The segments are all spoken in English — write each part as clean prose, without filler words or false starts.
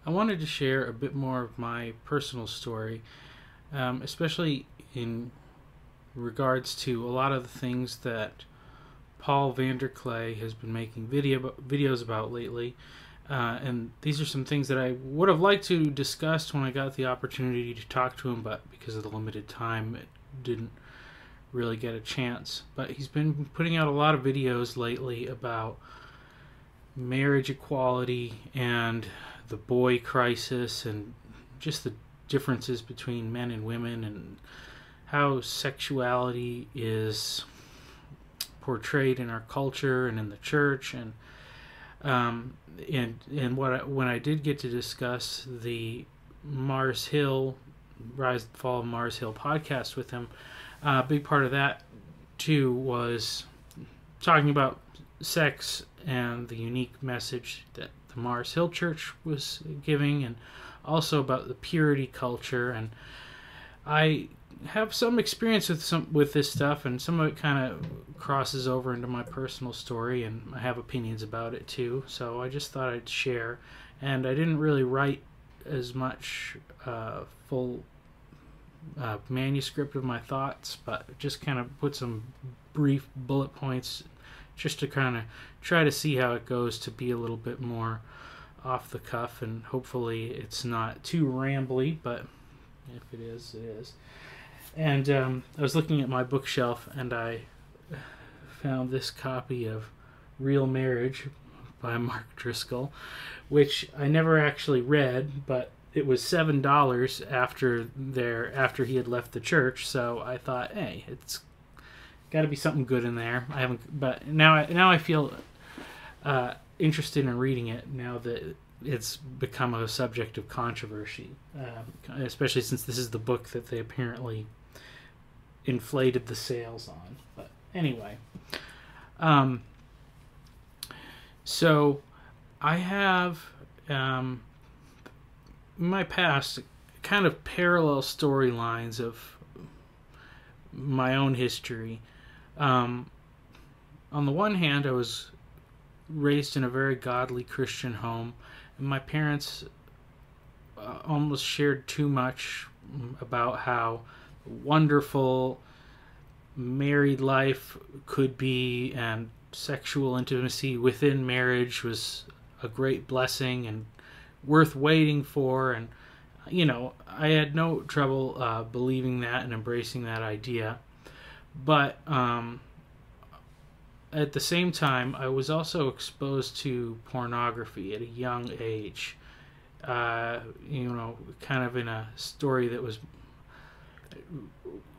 I wanted to share a bit more of my personal story, especially in regards to a lot of the things that Paul VanderKlay has been making videos about lately. And these are some things that I would have liked to discuss when I got the opportunity to talk to him, but because of the limited time, it didn't really get a chance. But he's been putting out a lot of videos lately about marriage equality and the boy crisis and just the differences between men and women and how sexuality is portrayed in our culture and in the church when I did get to discuss the Mars Hill Rise and Fall of Mars Hill podcast with him, a big part of that too was talking about sex and the unique message that the Mars Hill Church was giving, and also about the purity culture. And I have some experience with this stuff, and some of it kind of crosses over into my personal story, and I have opinions about it too. So I just thought I'd share, and I didn't really write as much full manuscript of my thoughts, but just kind of put some brief bullet points just to kind of try to see how it goes, to be a little bit more off the cuff, and hopefully it's not too rambly, but if it is, it is. And I was looking at my bookshelf, and I found this copy of Real Marriage by Mark Driscoll, which I never actually read, but it was $7 after he had left the church. So I thought, hey, it's got to be something good in there. I haven't, but now I feel interested in reading it now that it's become a subject of controversy, especially since this is the book that they apparently inflated the sales on. But anyway, so I have in my past kind of parallel storylines of my own history. On the one hand, I was raised in a very godly Christian home, and my parents almost shared too much about how wonderful married life could be, and sexual intimacy within marriage was a great blessing and worth waiting for. And I had no trouble believing that and embracing that idea. But at the same time, I was also exposed to pornography at a young age. Kind of in a story that was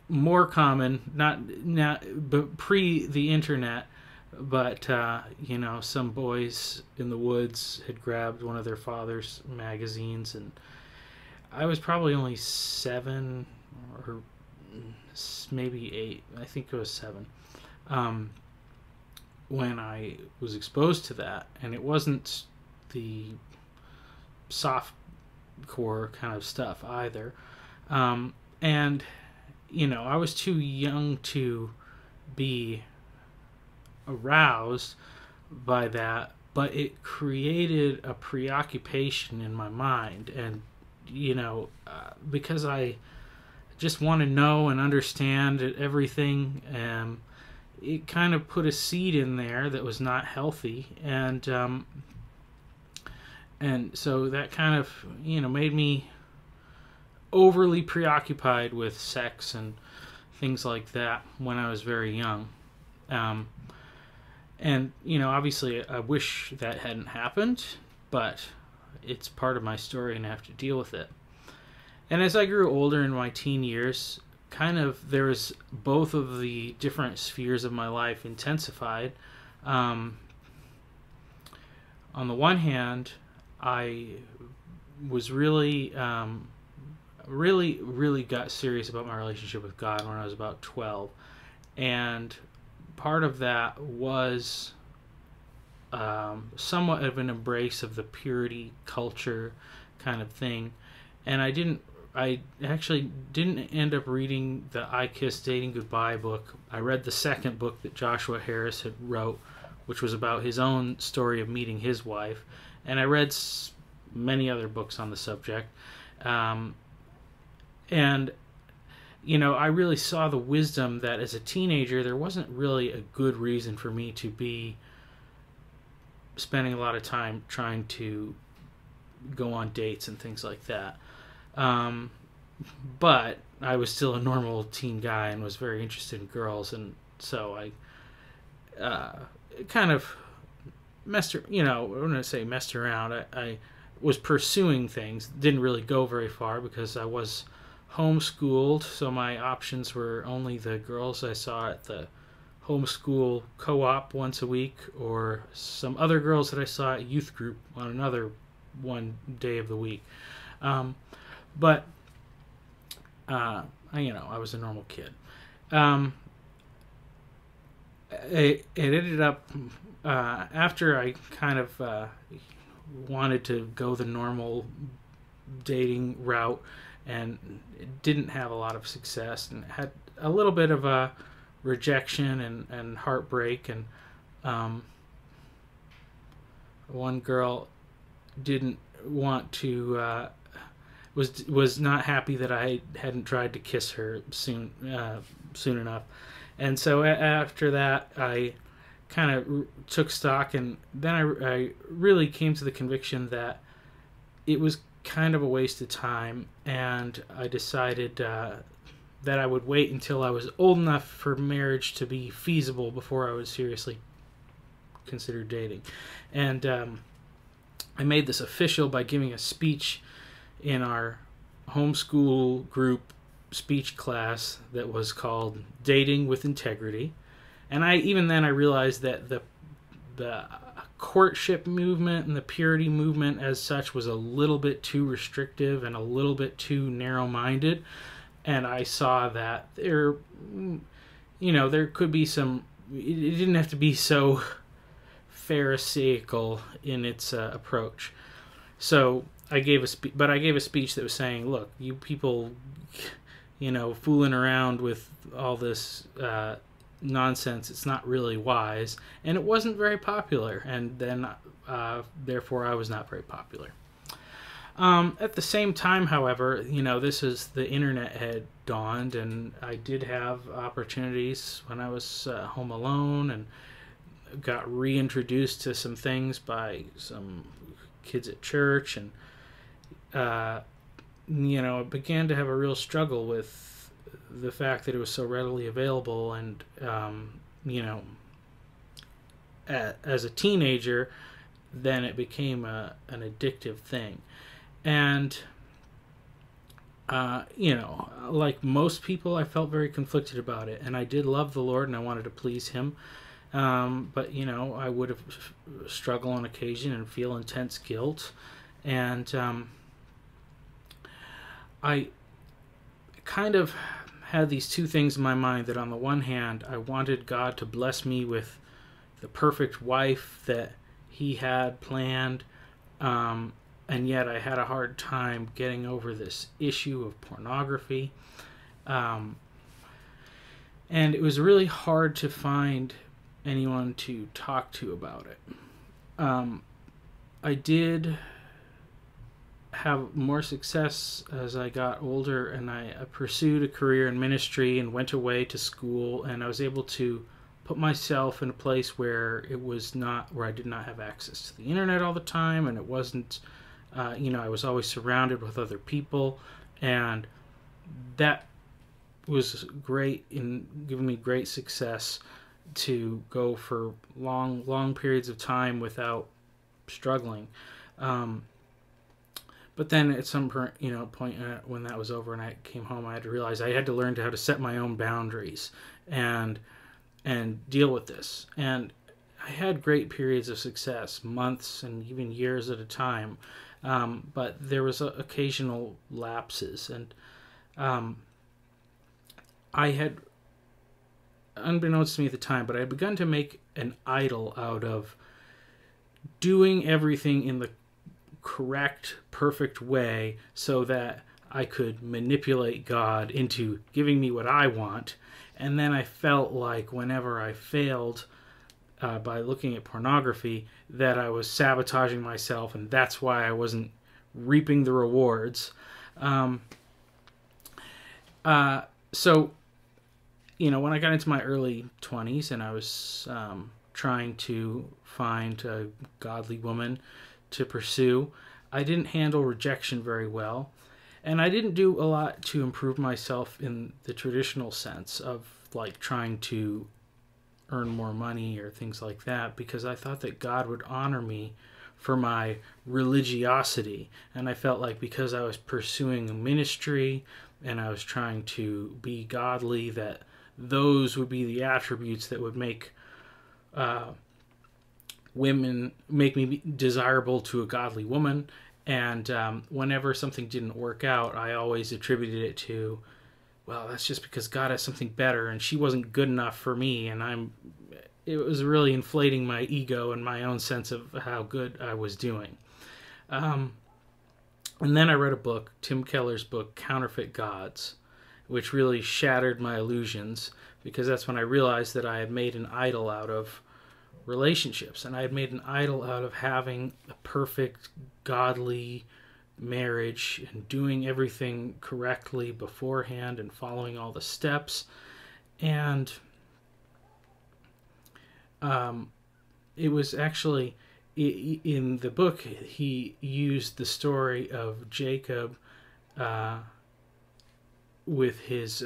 more common, but pre the internet. But some boys in the woods had grabbed one of their father's magazines, and I was probably only 7 or maybe 8. I think it was 7. When I was exposed to that, and it wasn't the soft core kind of stuff either. And I was too young to be aroused by that, but it created a preoccupation in my mind. And because I just want to know and understand everything, it kind of put a seed in there that was not healthy, and so that kind of made me overly preoccupied with sex and things like that when I was very young. And obviously I wish that hadn't happened, but it's part of my story and I have to deal with it. And as I grew older in my teen years, kind of there was both of the different spheres of my life intensified. On the one hand, I was really got serious about my relationship with God when I was about 12. And part of that was somewhat of an embrace of the purity culture kind of thing. And I actually didn't end up reading the I Kiss Dating Goodbye book. I read the second book that Joshua Harris had wrote, which was about his own story of meeting his wife. And I read many other books on the subject. And I really saw the wisdom that as a teenager, there wasn't really a good reason for me to be spending a lot of time trying to go on dates and things like that. But I was still a normal teen guy and was very interested in girls, and so I kind of messed around. I was pursuing things. Didn't really go very far because I was homeschooled, so my options were only the girls I saw at the homeschool co-op once a week, or some other girls that I saw at youth group on another one day of the week. But I was a normal kid. It ended up after I kind of wanted to go the normal dating route and didn't have a lot of success and had a little bit of a rejection and heartbreak, and one girl didn't want to was not happy that I hadn't tried to kiss her soon enough, and so after that I kind of took stock, and then I really came to the conviction that it was kind of a waste of time, and I decided that I would wait until I was old enough for marriage to be feasible before I would seriously consider dating. And I made this official by giving a speech in our homeschool group speech class that was called Dating with Integrity. And I realized that the courtship movement and the purity movement as such was a little bit too restrictive and a little bit too narrow-minded. And I saw that there could be some, it didn't have to be so pharisaical in its approach. So I gave a speech that was saying, look, you people, fooling around with all this nonsense, it's not really wise. And it wasn't very popular, and then therefore I was not very popular. At the same time, however, the internet had dawned, and I did have opportunities when I was home alone, and got reintroduced to some things by some kids at church, and I began to have a real struggle with the fact that it was so readily available, and as a teenager, then it became an addictive thing. And like most people, I felt very conflicted about it, and I did love the Lord and I wanted to please him, but I would have struggle on occasion and feel intense guilt. And I kind of had these two things in my mind, that on the one hand I wanted God to bless me with the perfect wife that he had planned, and yet I had a hard time getting over this issue of pornography. And it was really hard to find anyone to talk to about it. I did have more success as I got older, and I pursued a career in ministry and went away to school, and I was able to put myself in a place where I did not have access to the internet all the time, and it wasn't I was always surrounded with other people, and that was great in giving me great success to go for long periods of time without struggling. But then at some point when that was over and I came home, I had to realize I had to learn how to set my own boundaries and deal with this. And I had great periods of success, months and even years at a time. But there was occasional lapses, and I had, unbeknownst to me at the time, but I had begun to make an idol out of doing everything in the correct, perfect way so that I could manipulate God into giving me what I want. And then I felt like whenever I failed by looking at pornography, that I was sabotaging myself, and that's why I wasn't reaping the rewards. So, when I got into my early 20s and I was trying to find a godly woman to pursue, I didn't handle rejection very well. And I didn't do a lot to improve myself in the traditional sense of like trying to earn more money or things like that, because I thought that God would honor me for my religiosity. And I felt like because I was pursuing a ministry and I was trying to be godly, that those would be the attributes that would make make me desirable to a godly woman. And whenever something didn't work out, I always attributed it to, well, that's just because God has something better and she wasn't good enough for me. And it was really inflating my ego and my own sense of how good I was doing. And then I read a book, Tim Keller's book, Counterfeit Gods, which really shattered my illusions, because that's when I realized that I had made an idol out of relationships, and I had made an idol out of having a perfect godly marriage and doing everything correctly beforehand and following all the steps. And it was actually in the book, he used the story of Jacob with his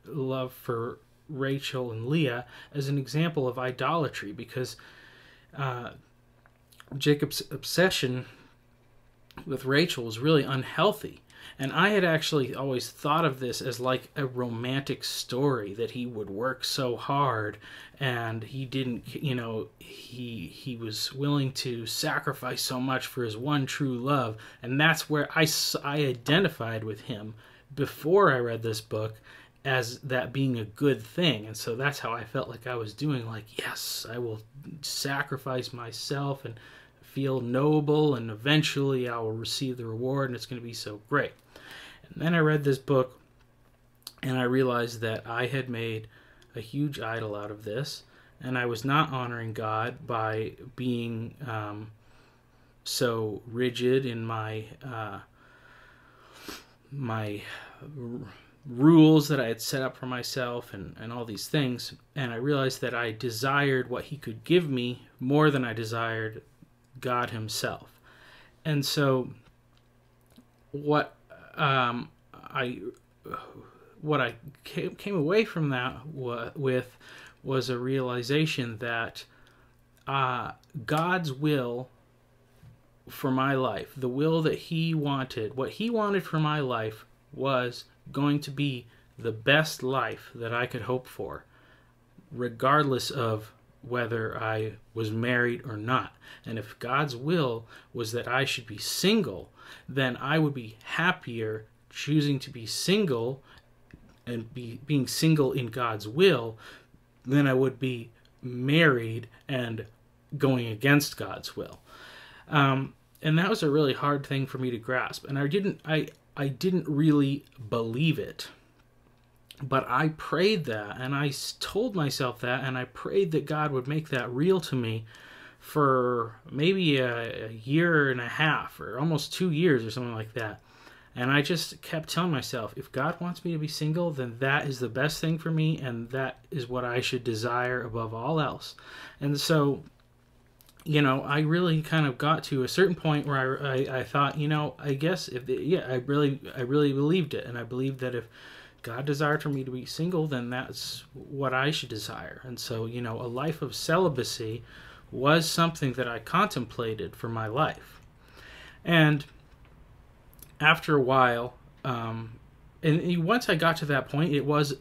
love for Rachel and Leah as an example of idolatry, because Jacob's obsession with Rachel was really unhealthy. And I had actually always thought of this as like a romantic story, that he would work so hard and he didn't, he was willing to sacrifice so much for his one true love. And that's where I identified with him before I read this book, as that being a good thing. And so that's how I felt like I was doing, like, yes, I will sacrifice myself and feel noble, and eventually I will receive the reward, and it's going to be so great. And then I read this book, and I realized that I had made a huge idol out of this, and I was not honoring God by being so rigid in my rules that I had set up for myself and all these things. And I realized that I desired what he could give me more than I desired God himself. And so what I came away from that with was a realization that God's will for my life, the will that he wanted, what he wanted for my life, was going to be the best life that I could hope for, regardless of whether I was married or not. And if God's will was that I should be single, then I would be happier choosing to be single and being single in God's will than I would be married and going against God's will. And that was a really hard thing for me to grasp. And I didn't really believe it. But I prayed that, and I told myself that, and I prayed that God would make that real to me for maybe a year and a half, or almost 2 years, or something like that. And I just kept telling myself, if God wants me to be single, then that is the best thing for me, and that is what I should desire above all else. And so, I really kind of got to a certain point where I thought, I guess I really believed it, and I believed that if God desired for me to be single, then that's what I should desire. And so, a life of celibacy was something that I contemplated for my life. And after a while, and once I got to that point, it was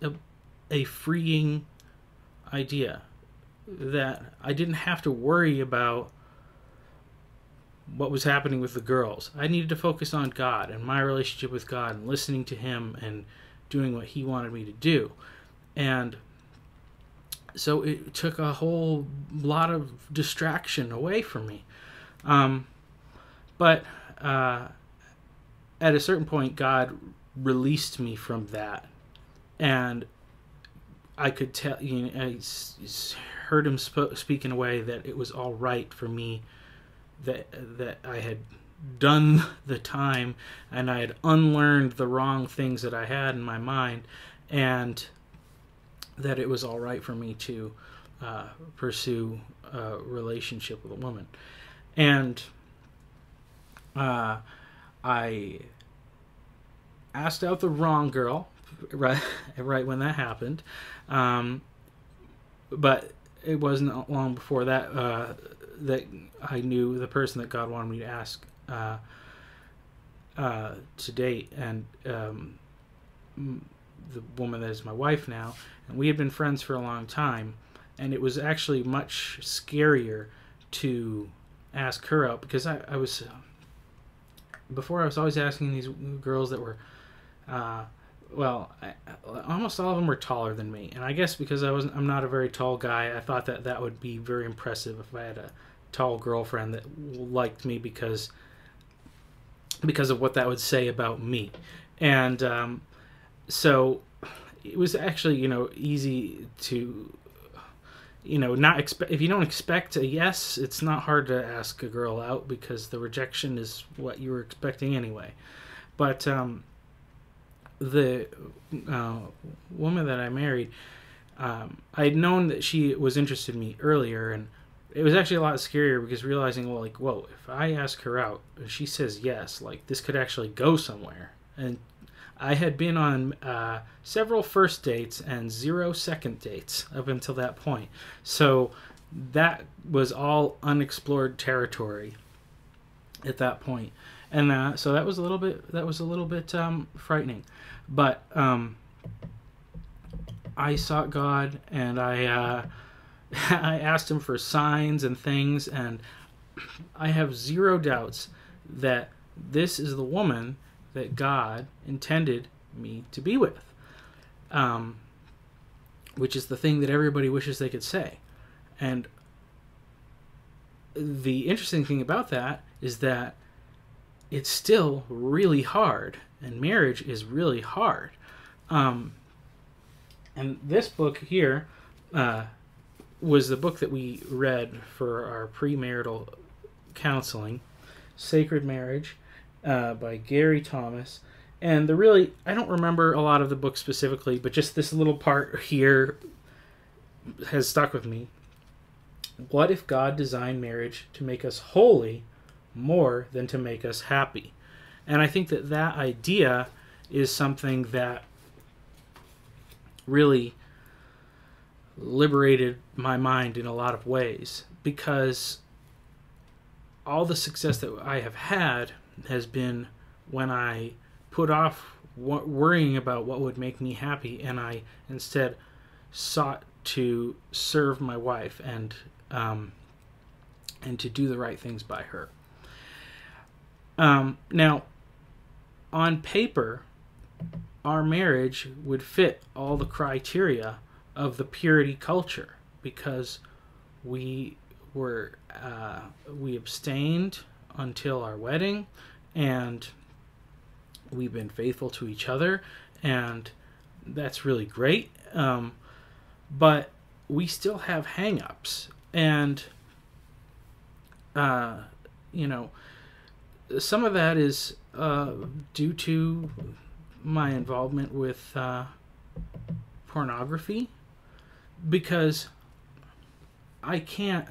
a freeing idea that I didn't have to worry about what was happening with the girls. I needed to focus on God and my relationship with God and listening to him and doing what he wanted me to do. And so it took a whole lot of distraction away from me. But at a certain point, God released me from that. And I could tell, I heard him speak in a way that it was all right for me, that I had done the time and I had unlearned the wrong things that I had in my mind, and that it was all right for me to pursue a relationship with a woman. And I asked out the wrong girl right when that happened. But it wasn't long before that that I knew the person that God wanted me to ask to date, and the woman that is my wife now. And we had been friends for a long time, and it was actually much scarier to ask her out, because I was before I was always asking these girls that were almost all of them were taller than me, and I guess because I'm not a very tall guy, I thought that would be very impressive if I had a tall girlfriend that liked me because of what that would say about me. And so it was actually easy to not expect. If you don't expect a yes, it's not hard to ask a girl out, because the rejection is what you were expecting anyway. But the woman that I married, I had known that she was interested in me earlier, and it was actually a lot scarier because realizing, whoa, if I ask her out, and she says yes, this could actually go somewhere. And I had been on several first dates and 0 second dates up until that point, so that was all unexplored territory at that point. And so that was a little bit frightening. But I sought God, and I I asked him for signs and things, and I have zero doubts that this is the woman that God intended me to be with, which is the thing that everybody wishes they could say. And the interesting thing about that is that it's still really hard, and marriage is really hard. And this book here was the book that we read for our premarital counseling, Sacred Marriage, by Gary Thomas. And I don't remember a lot of the book specifically, but just this little part here has stuck with me. What if God designed marriage to make us holy more than to make us happy? And I think that idea is something that really liberated my mind in a lot of ways, because all the success that I have had has been when I put off worrying about what would make me happy, and I instead sought to serve my wife and to do the right things by her. Now, on paper, our marriage would fit all the criteria of the purity culture, because we abstained until our wedding, and we've been faithful to each other, and that's really great. But we still have hang-ups, and some of that is due to my involvement with pornography, because I can't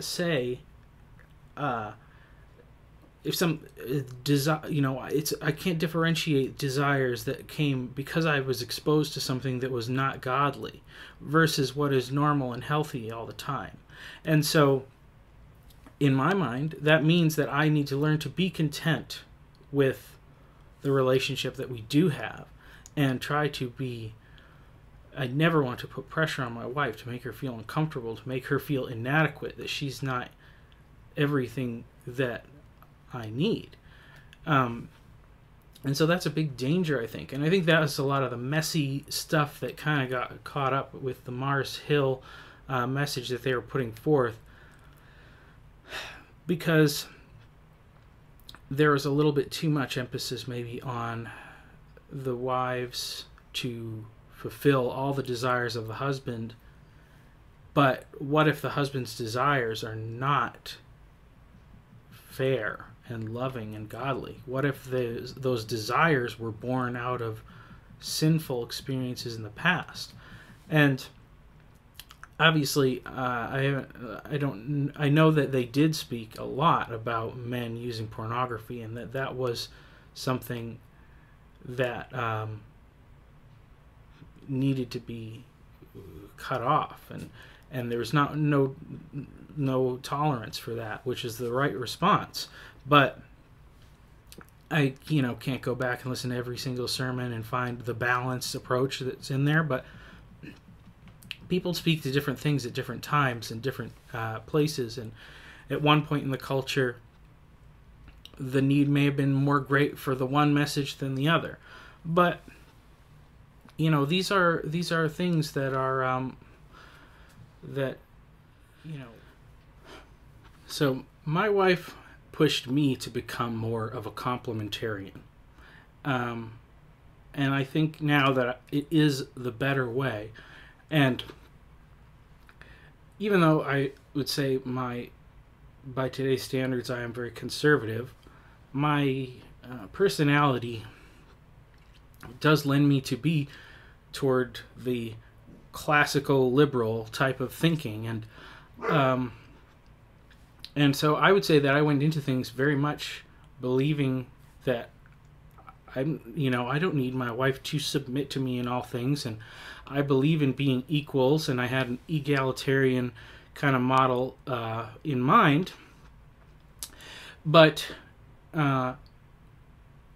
say if some I can't differentiate desires that came because I was exposed to something that was not godly versus what is normal and healthy all the time. And so in my mind, that means that I need to learn to be content with the relationship that we do have, and try to be. I never want to put pressure on my wife to make her feel uncomfortable, to make her feel inadequate, that she's not everything that I need. And so that's a big danger, I think. And I think that was a lot of the messy stuff that kind of got caught up with the Mars Hill message that they were putting forth, because there was a little bit too much emphasis maybe on the wives to fulfill all the desires of the husband. But what if the husband's desires are not fair and loving and godly? What if those desires were born out of sinful experiences in the past? And obviously, I know that they did speak a lot about men using pornography, and that was something that needed to be cut off, and there was no tolerance for that, which is the right response. But I can't go back and listen to every single sermon and find the balanced approach that's in there, but people speak to different things at different times and different places, and at one point in the culture the need may have been more great for the one message than the other. But these are things that are so my wife pushed me to become more of a complementarian, and I think now that it is the better way. And even though I would say by today's standards I am very conservative, my personality does lend me to be toward the classical liberal type of thinking, and so I would say that I went into things very much believing that I don't need my wife to submit to me in all things, and I believe in being equals, and I had an egalitarian kind of model in mind. But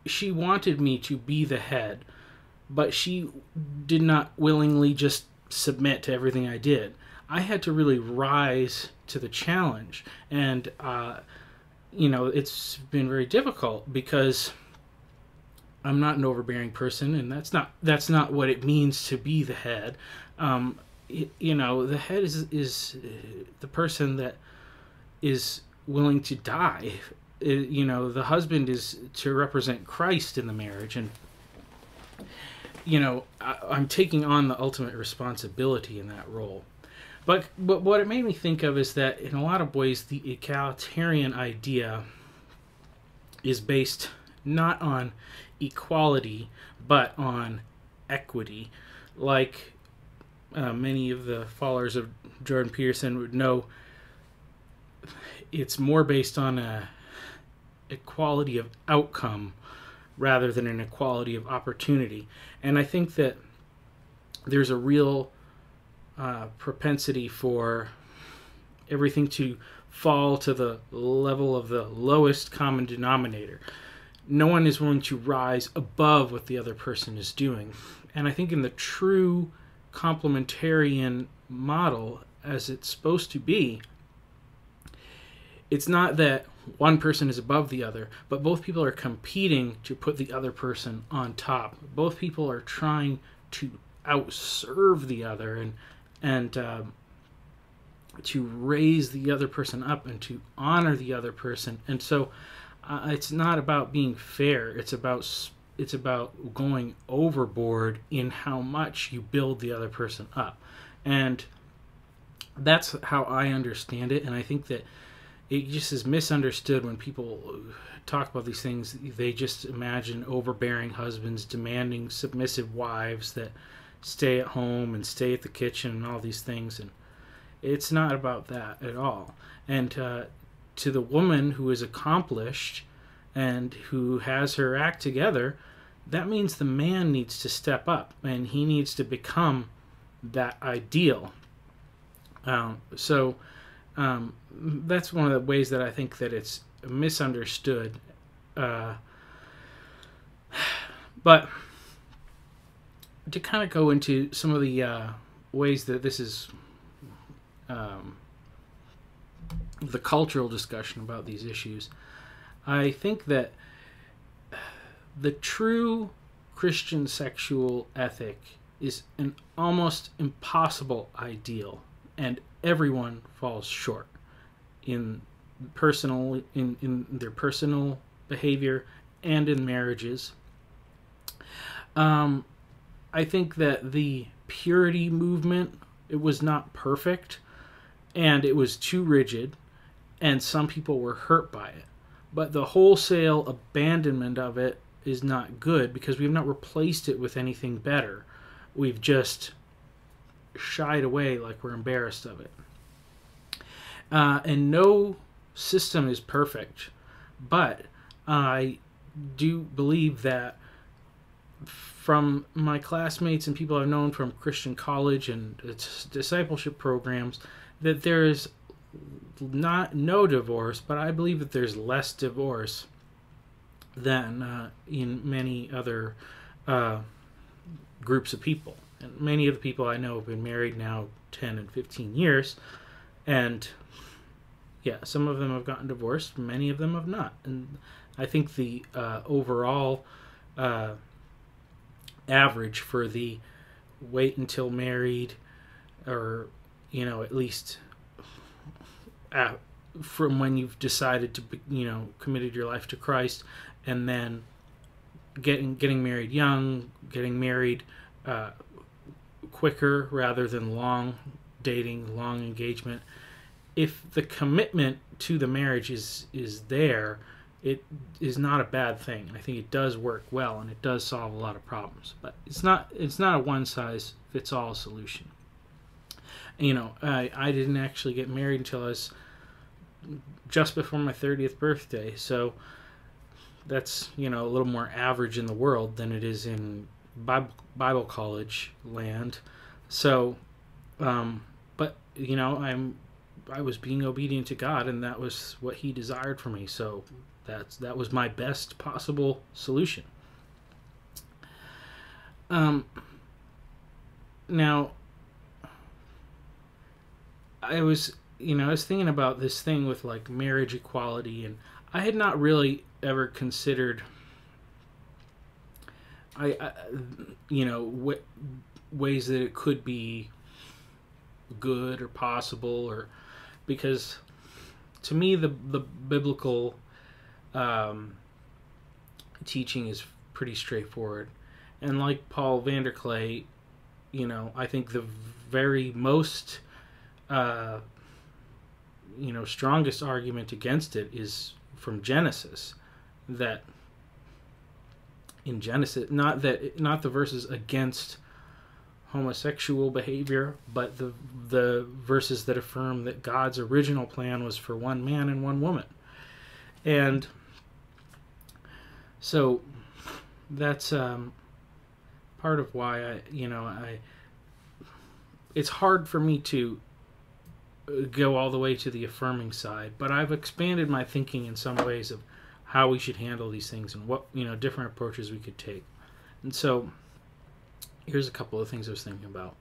she wanted me to be the head, but she did not willingly just submit to everything I did. I had to really rise to the challenge, and it's been very difficult because I'm not an overbearing person, and that's not what it means to be the head. The head is the person that is willing to die. The husband is to represent Christ in the marriage, and I'm taking on the ultimate responsibility in that role. But what it made me think of is that in a lot of ways the egalitarian idea is based not on equality but on equity. Like many of the followers of Jordan Peterson would know, it's more based on a equality of outcome rather than an equality of opportunity. And I think that there's a real propensity for everything to fall to the level of the lowest common denominator. No one is willing to rise above what the other person is doing. And I think in the true complementarian model, as it's supposed to be, it's not that one person is above the other, but both people are competing to put the other person on top. Both people are trying to outserve the other and to raise the other person up and to honor the other person. And so it's not about being fair. It's about going overboard in how much you build the other person up. And that's how I understand it. And I think that it just is misunderstood when people talk about these things. They just imagine overbearing husbands demanding submissive wives that stay at home and stay at the kitchen and all these things. And it's not about that at all. And to the woman who is accomplished and who has her act together, that means the man needs to step up and he needs to become that ideal. So that's one of the ways that I think that it's misunderstood. But to kind of go into some of the ways that this is the cultural discussion about these issues, I think that the true Christian sexual ethic is an almost impossible ideal, and everyone falls short in their personal behavior and in marriages. I think that the purity movement, it was not perfect, and it was too rigid, and some people were hurt by it. but the wholesale abandonment of it is not good because we've not replaced it with anything better. We've just shied away like we're embarrassed of it. And no system is perfect, but I do believe that from my classmates and people I've known from Christian college and its discipleship programs, that there is no divorce, but I believe that there's less divorce than in many other groups of people. And many of the people I know have been married now 10 and 15 years, and yeah, some of them have gotten divorced, many of them have not. And I think the overall average for the wait until married, or at least from when you've decided to committed your life to Christ, and then getting married young, getting married quicker rather than long dating, long engagement. If the commitment to the marriage is there, it is not a bad thing. I think it does work well, and it does solve a lot of problems. But it's not a one-size-fits-all solution. I didn't actually get married until I was just before my 30th birthday, so that's a little more average in the world than it is in Bible college land. So, but I was being obedient to God, and that was what He desired for me. So that was my best possible solution. Now, I was thinking about this thing with like marriage equality, and I had not really ever considered ways that it could be good or possible, or because to me the biblical teaching is pretty straightforward, and like Paul VanderKlay, I think the very most strongest argument against it is from Genesis, that in Genesis, not the verses against homosexual behavior, but the verses that affirm that God's original plan was for one man and one woman. And so that's part of why it's hard for me to go all the way to the affirming side, but I've expanded my thinking in some ways of how we should handle these things and what different approaches we could take. And so here's a couple of things I was thinking about.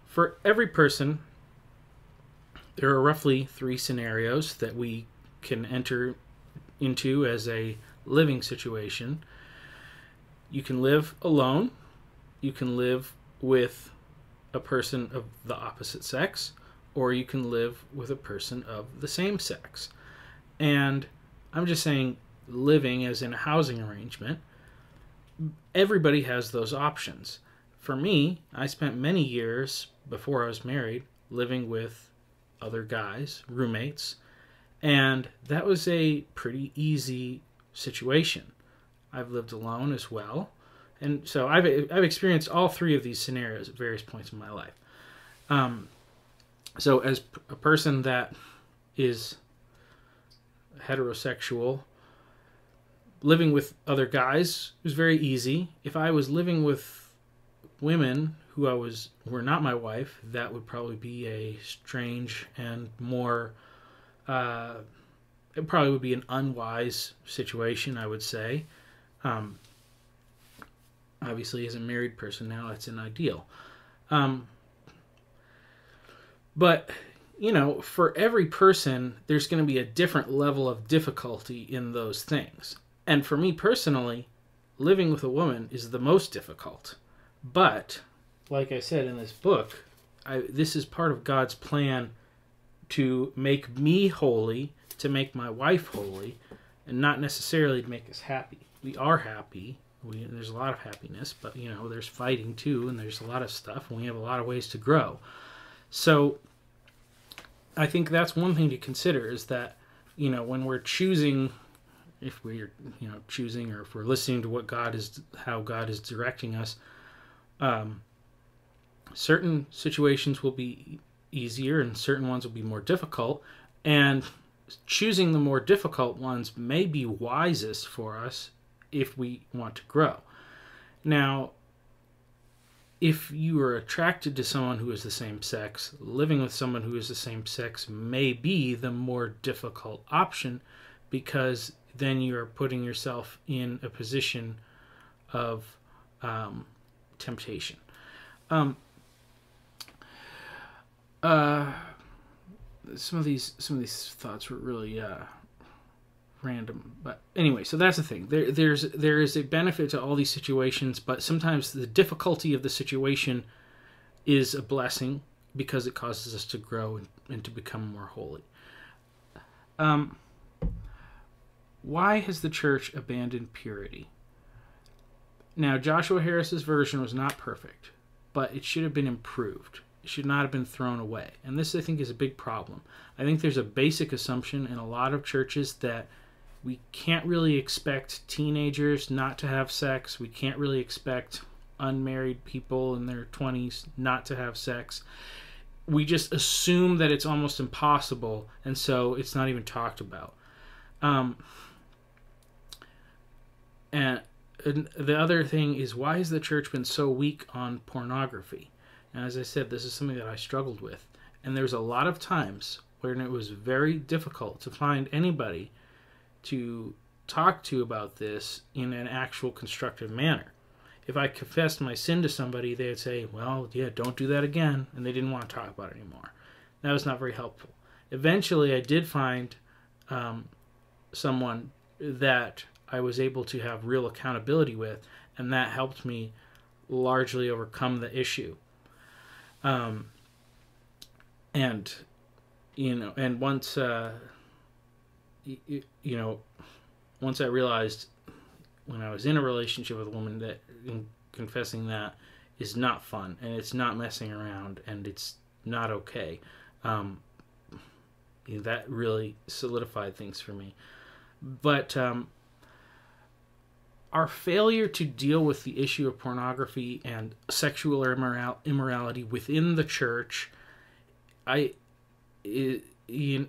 For every person, there are roughly 3 scenarios that we can enter into as a living situation. You can live alone, you can live with a person of the opposite sex, or you can live with a person of the same sex. And I'm just saying living as in a housing arrangement. Everybody has those options. For me, I spent many years before I was married living with other guys, roommates, and that was a pretty easy situation. I've lived alone as well, and so I've experienced all 3 of these scenarios at various points in my life. So as a person that is heterosexual, living with other guys was very easy. If I was living with women who were not my wife, that would probably be a strange and more it probably would be an unwise situation, I would say. Obviously, as a married person now, that's an ideal. But for every person, there's going to be a different level of difficulty in those things. And for me personally, living with a woman is the most difficult. But, like I said in this book, this is part of God's plan to make me holy, to make my wife holy, and not necessarily to make us happy. We are happy. There's a lot of happiness, but, there's fighting too, and there's a lot of stuff, and we have a lot of ways to grow. So I think that's one thing to consider, is that when we're choosing, if we're choosing, or if we're listening to how God is directing us, certain situations will be easier and certain ones will be more difficult, and choosing the more difficult ones may be wisest for us if we want to grow. Now, if you are attracted to someone who is the same sex, living with someone who is the same sex may be the more difficult option, because then you're putting yourself in a position of temptation. Some of these thoughts were really random, but anyway, so that's the thing. There is a benefit to all these situations, but sometimes the difficulty of the situation is a blessing because it causes us to grow and to become more holy. Why has the church abandoned purity? Now, Joshua Harris's version was not perfect, but it should have been improved. It should not have been thrown away. And this, I think, is a big problem. I think there's a basic assumption in a lot of churches that we can't really expect teenagers not to have sex. We can't really expect unmarried people in their 20s not to have sex. We just assume that it's almost impossible, and so it's not even talked about. And the other thing is, why has the church been so weak on pornography? And as I said, this is something that I struggled with. And there's a lot of times when it was very difficult to find anybody to talk to about this in an actual constructive manner. If I confessed my sin to somebody, they'd say, well, yeah, don't do that again. And they didn't want to talk about it anymore. That was not very helpful. Eventually, I did find someone that I was able to have real accountability with, and that helped me largely overcome the issue. And once once I realized when I was in a relationship with a woman that confessing that is not fun, and it's not messing around, and it's not okay, that really solidified things for me. But our failure to deal with the issue of pornography and sexual immorality within the church, it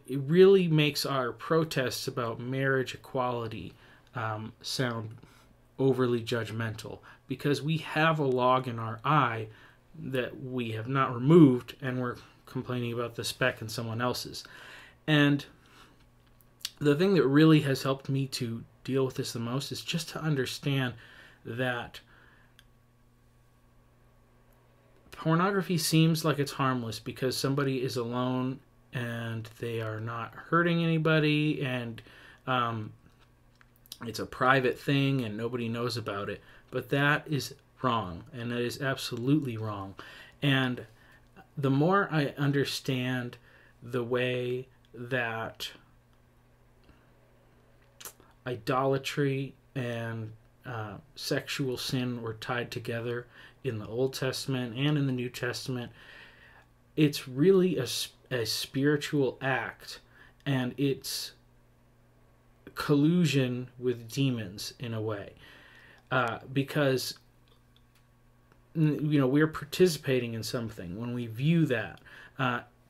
really makes our protests about marriage equality sound overly judgmental, because we have a log in our eye that we have not removed, and we're complaining about the speck in someone else's. And the thing that really has helped me to deal with this the most is just to understand that pornography seems like it's harmless because somebody is alone and they are not hurting anybody, and it's a private thing and nobody knows about it. But that is wrong, and that is absolutely wrong. And the more I understand the way that idolatry and sexual sin were tied together in the Old Testament and in the New Testament, it's really a spiritual act, and it's collusion with demons in a way, because we're participating in something when we view that,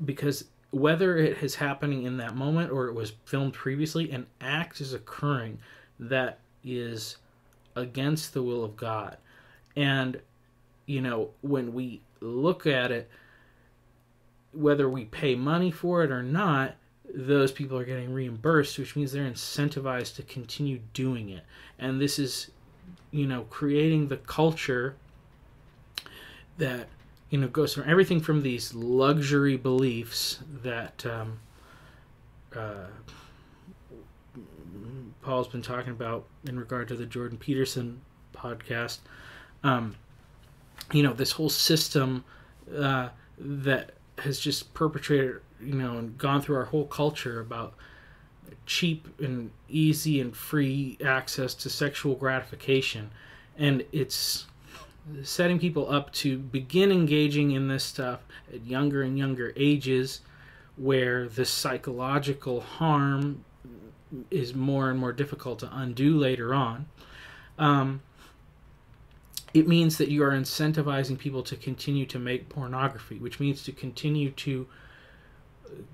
because whether it is happening in that moment or it was filmed previously, an act is occurring that is against the will of God. And, when we look at it, whether we pay money for it or not, those people are getting reimbursed, which means they're incentivized to continue doing it. And this is, creating the culture that goes from everything from these luxury beliefs that Paul's been talking about in regard to the Jordan Peterson podcast. This whole system that has just perpetrated, and gone through our whole culture about cheap and easy and free access to sexual gratification. And it's setting people up to begin engaging in this stuff at younger and younger ages, where the psychological harm is more and more difficult to undo later on. It means that you are incentivizing people to continue to make pornography, which means to continue to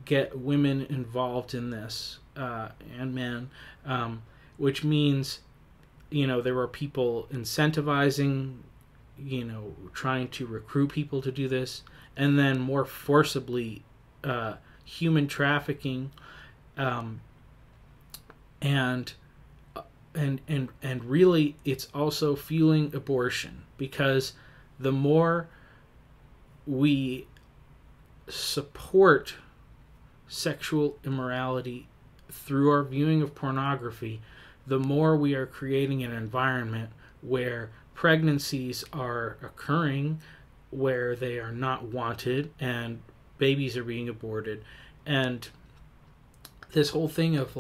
get women involved in this, and men, which means, there are people incentivizing, trying to recruit people to do this, and then more forcibly human trafficking, and really it's also fueling abortion, because the more we support sexual immorality through our viewing of pornography, the more we are creating an environment where pregnancies are occurring where they are not wanted, and babies are being aborted. And this whole thing of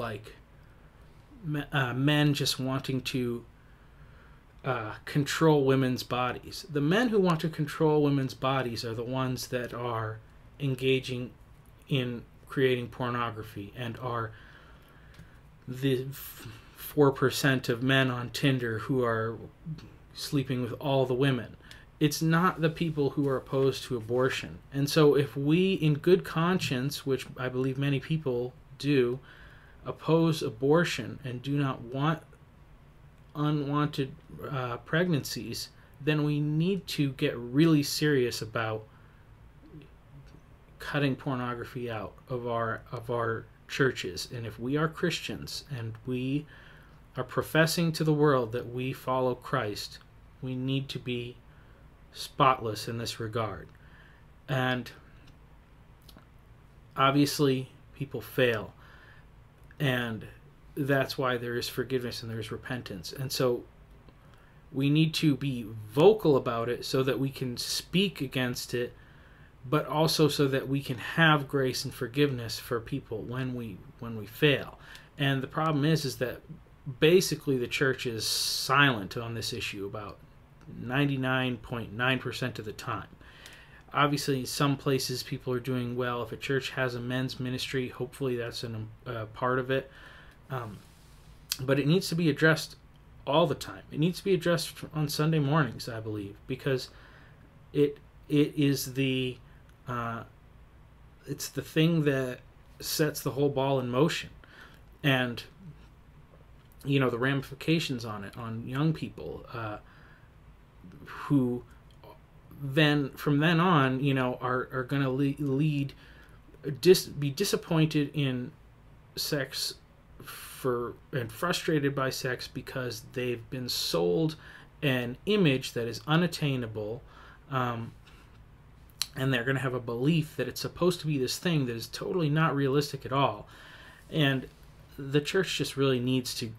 men just wanting to control women's bodies. The men who want to control women's bodies are the ones that are engaging in creating pornography, and are the 4% of men on Tinder who are sleeping with all the women. It's not the people who are opposed to abortion. And so if we, in good conscience, which I believe many people do, oppose abortion and do not want unwanted pregnancies, then we need to get really serious about cutting pornography out of our churches. And if we are Christians and we are professing to the world that we follow Christ, we need to be spotless in this regard. And obviously people fail, and that's why there is forgiveness and there is repentance. And so we need to be vocal about it so that we can speak against it, but also so that we can have grace and forgiveness for people when we fail. And the problem is that basically the church is silent on this issue about 99.9% of the time. Obviously, in some places people are doing well. If a church has a men's ministry, hopefully that's a part of it. But it needs to be addressed all the time. It needs to be addressed on Sunday mornings, I believe, because it is it's the thing that sets the whole ball in motion. And the ramifications on it, on young people, who then from then on are going to be disappointed in sex and frustrated by sex because they've been sold an image that is unattainable, and they're going to have a belief that it's supposed to be this thing that is totally not realistic at all. And the church just really needs to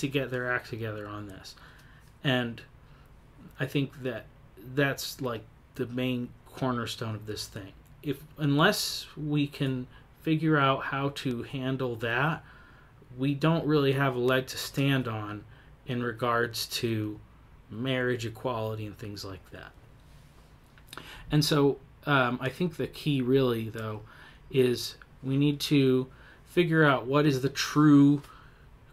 get their act together on this. And I think that's like the main cornerstone of this thing. Unless we can figure out how to handle that, we don't really have a leg to stand on in regards to marriage equality and things like that. And so I think the key really, though, is we need to figure out what is the true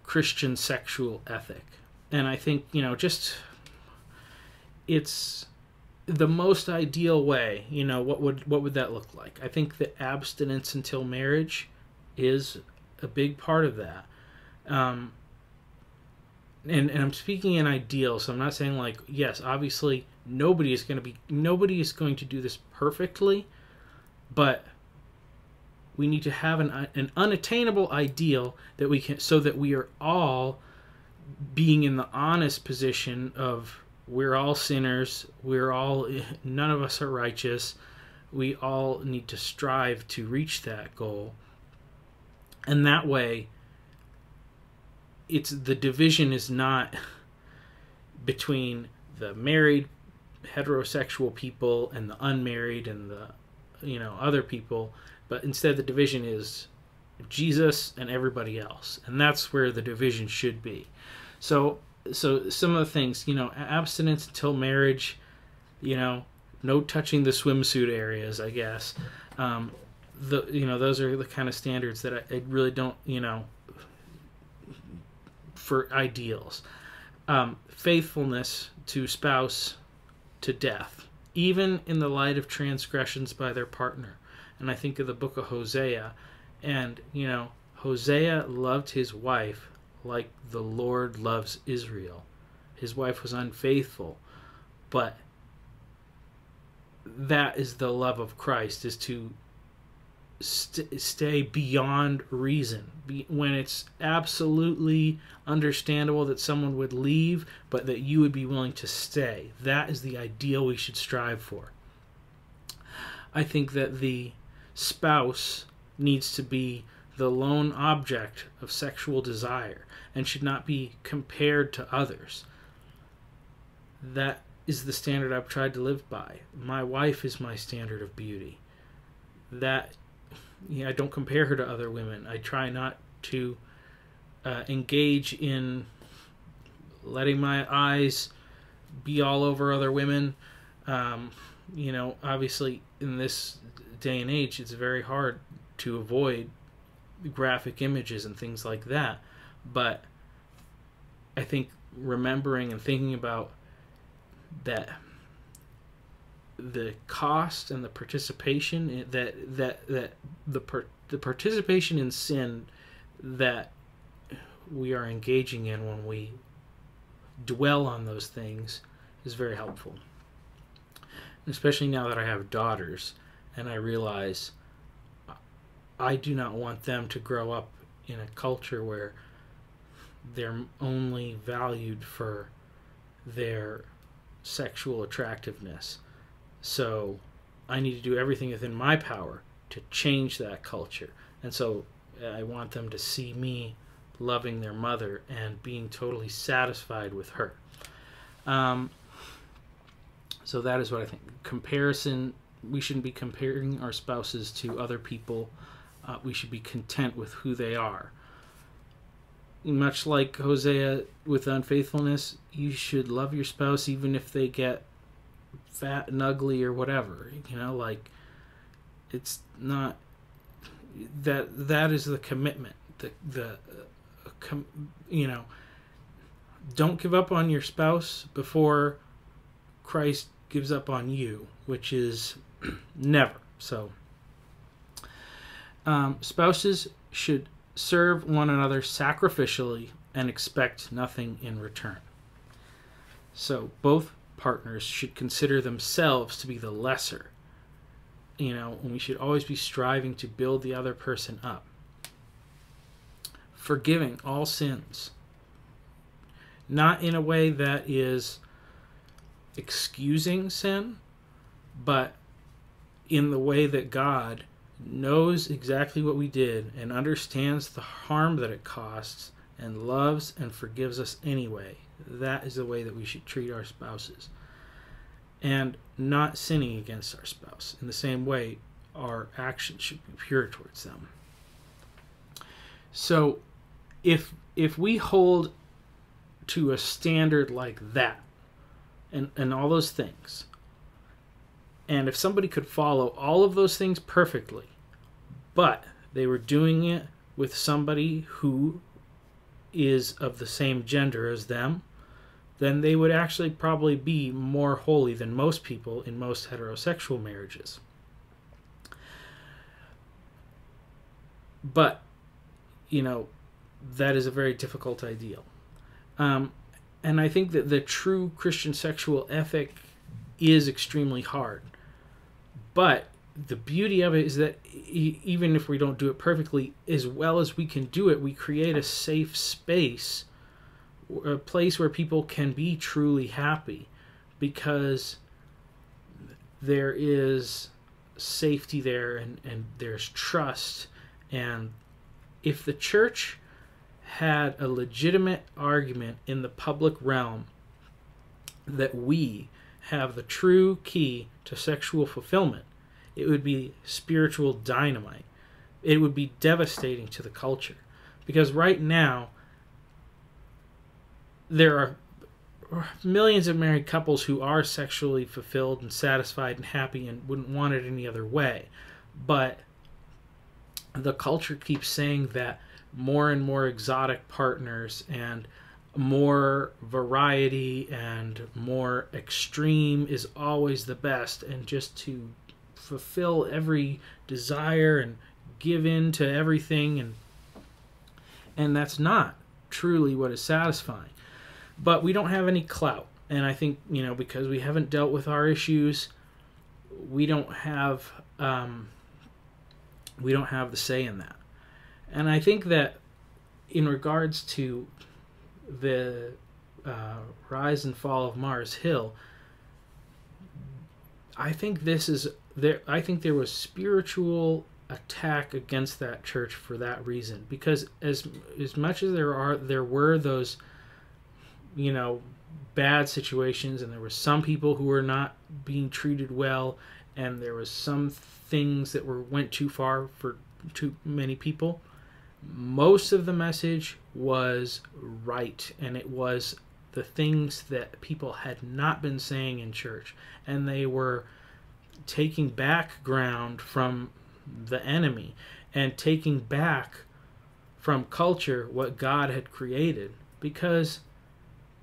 Christian sexual ethic. And I think, it's the most ideal way. What would that look like? I think that abstinence until marriage is a big part of that. And I'm speaking in ideal, so I'm not saying yes, obviously nobody is going to do this perfectly, but we need to have an unattainable ideal that we can, so that we are all being in the honest position of we're all sinners, none of us are righteous, we all need to strive to reach that goal. And that way, the division is not between the married heterosexual people and the unmarried and the other people, but instead the division is Jesus and everybody else. And that's where the division should be. So some of the things, abstinence until marriage, no touching the swimsuit areas, I guess. those are the kind of standards that I really don't, for ideals. Faithfulness to spouse to death, even in the light of transgressions by their partner. And I think of the book of Hosea, and Hosea loved his wife like the Lord loves Israel. His wife was unfaithful, but that is the love of Christ, is to stay beyond reason. When it's absolutely understandable that someone would leave, but that you would be willing to stay. That is the ideal we should strive for. I think that the spouse needs to be the lone object of sexual desire and should not be compared to others. That is the standard I've tried to live by. My wife is my standard of beauty. I don't compare her to other women. I try not to engage in letting my eyes be all over other women. Obviously in this day and age, it's very hard to avoid graphic images and things like that. But I think remembering and thinking about that, the cost and the participation, the participation in sin that we are engaging in when we dwell on those things is very helpful. Especially now that I have daughters and I realize I do not want them to grow up in a culture where they're only valued for their sexual attractiveness. So I need to do everything within my power to change that culture. And so I want them to see me loving their mother and being totally satisfied with her. So that is what I think. Comparison, we shouldn't be comparing our spouses to other people. We should be content with who they are. Much like Hosea with unfaithfulness, you should love your spouse even if they get fat and ugly or whatever. It's not that is the commitment. Don't give up on your spouse before Christ gives up on you, which is never. So spouses should serve one another sacrificially and expect nothing in return. So both partners should consider themselves to be the lesser. And we should always be striving to build the other person up. Forgiving all sins. Not in a way that is excusing sin, but in the way that God knows exactly what we did and understands the harm that it costs and loves and forgives us anyway. That is the way that we should treat our spouses. And not sinning against our spouse. In the same way, our actions should be pure towards them. So if we hold to a standard like that and all those things, and if somebody could follow all of those things perfectly, but they were doing it with somebody who is of the same gender as them, then they would actually probably be more holy than most people in most heterosexual marriages. But, that is a very difficult ideal. And I think that the true Christian sexual ethic is extremely hard. But the beauty of it is that even if we don't do it perfectly, as well as we can do it, we create a safe space, a place where people can be truly happy, because there is safety there and there's trust. And if the church had a legitimate argument in the public realm that we have the true key to sexual fulfillment, it would be spiritual dynamite. It would be devastating to the culture. Because right now, there are millions of married couples who are sexually fulfilled and satisfied and happy and wouldn't want it any other way. But the culture keeps saying that more and more exotic partners and more variety and more extreme is always the best, and just to fulfill every desire and give in to everything, and that's not truly what is satisfying. But we don't have any clout, and I think, because we haven't dealt with our issues, we don't have the say in that. And I think that in regards to the rise and fall of Mars Hill, I think there was spiritual attack against that church for that reason, because as much as there were those bad situations, and there were some people who were not being treated well, and there was some things that went too far for too many people, most of the message was right, and it was the things that people had not been saying in church, and they were taking back ground from the enemy and taking back from culture what God had created, because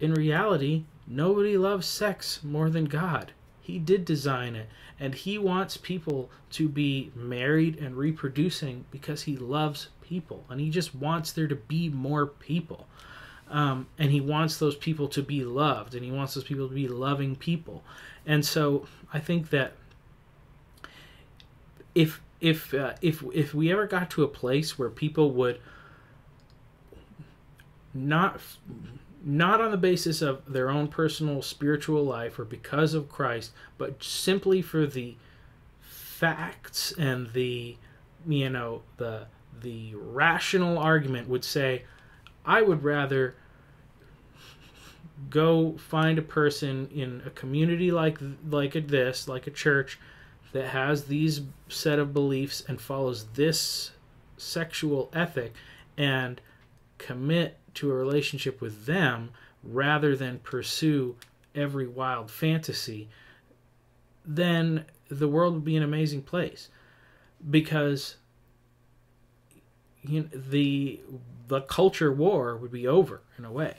in reality nobody loves sex more than God. He did design it, and he wants people to be married and reproducing because he loves people, and he just wants there to be more people, and he wants those people to be loved, and he wants those people to be loving people. And so I think that if we ever got to a place where people would not on the basis of their own personal spiritual life or because of Christ, but simply for the facts and the rational argument, would say, I would rather go find a person in a community like a church that has these set of beliefs and follows this sexual ethic, and commit to a relationship with them rather than pursue every wild fantasy, then the world would be an amazing place, because the culture war would be over in a way.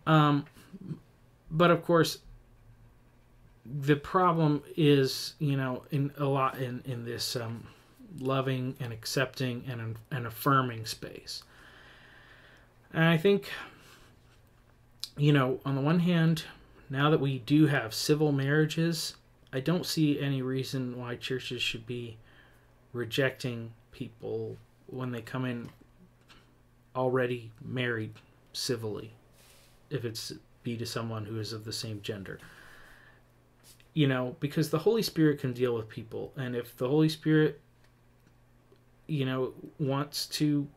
But of course, the problem is, in this loving and accepting and affirming space. And I think, on the one hand, now that we do have civil marriages, I don't see any reason why churches should be rejecting people when they come in already married civilly, if it's be to someone who is of the same gender. Because the Holy Spirit can deal with people, and if the Holy Spirit wants to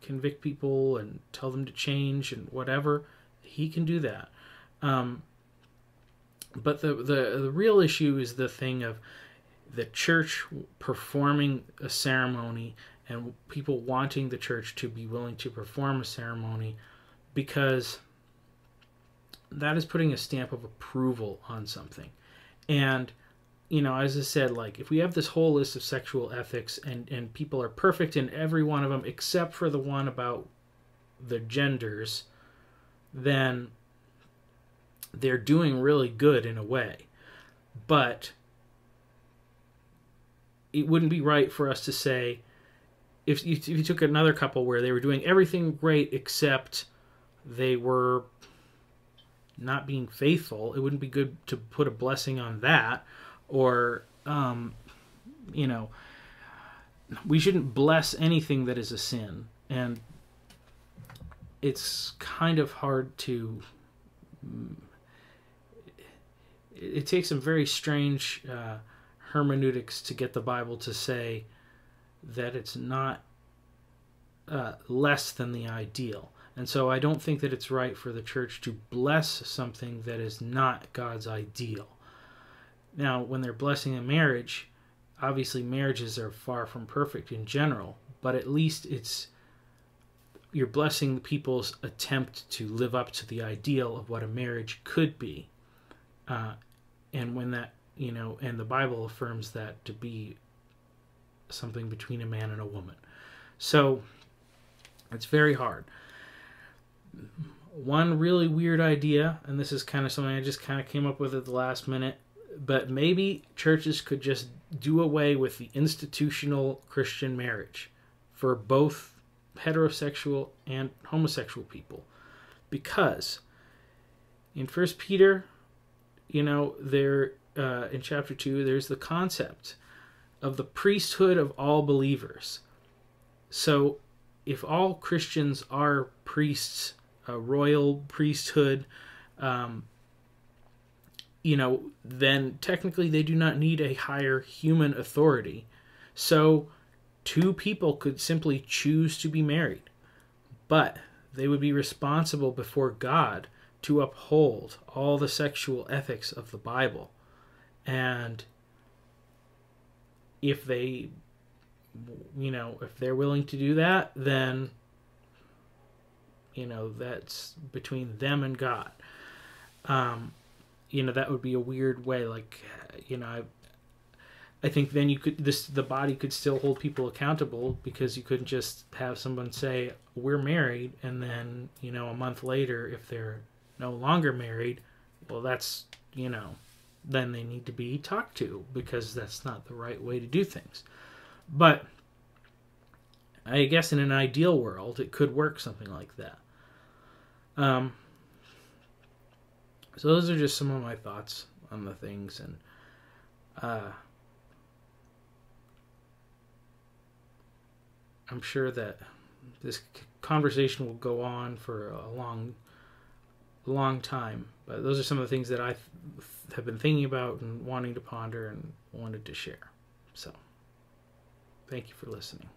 convict people and tell them to change and whatever, he can do that. But the real issue is the thing of the church performing a ceremony and people wanting the church to be willing to perform a ceremony, because that is putting a stamp of approval on something. And as I said, if we have this whole list of sexual ethics and people are perfect in every one of them except for the one about the genders, then they're doing really good in a way. But it wouldn't be right for us to say, if you took another couple where they were doing everything great except they were not being faithful, it wouldn't be good to put a blessing on that. Or, we shouldn't bless anything that is a sin. And it's kind of hard to... It takes some very strange hermeneutics to get the Bible to say that it's not less than the ideal. And so I don't think that it's right for the church to bless something that is not God's ideal. Now, when they're blessing a marriage, obviously marriages are far from perfect in general, but at least you're blessing people's attempt to live up to the ideal of what a marriage could be. And when that, and the Bible affirms that to be something between a man and a woman. So it's very hard. One really weird idea, and this is kind of something I just kind of came up with at the last minute, but maybe churches could just do away with the institutional Christian marriage for both heterosexual and homosexual people. Because in 1 Peter, there in chapter 2, there's the concept of the priesthood of all believers. So if all Christians are priests, a royal priesthood, then technically they do not need a higher human authority. So two people could simply choose to be married, but they would be responsible before God to uphold all the sexual ethics of the Bible. And if they, if they're willing to do that, then, that's between them and God. That would be a weird way. I think then the body could still hold people accountable, because you couldn't just have someone say, we're married, and then, a month later, if they're no longer married, well, that's, then they need to be talked to, because that's not the right way to do things. But I guess in an ideal world, it could work something like that. So those are just some of my thoughts on the things, and I'm sure that this conversation will go on for a long time, but those are some of the things that I have been thinking about and wanting to ponder and wanted to share. So, thank you for listening.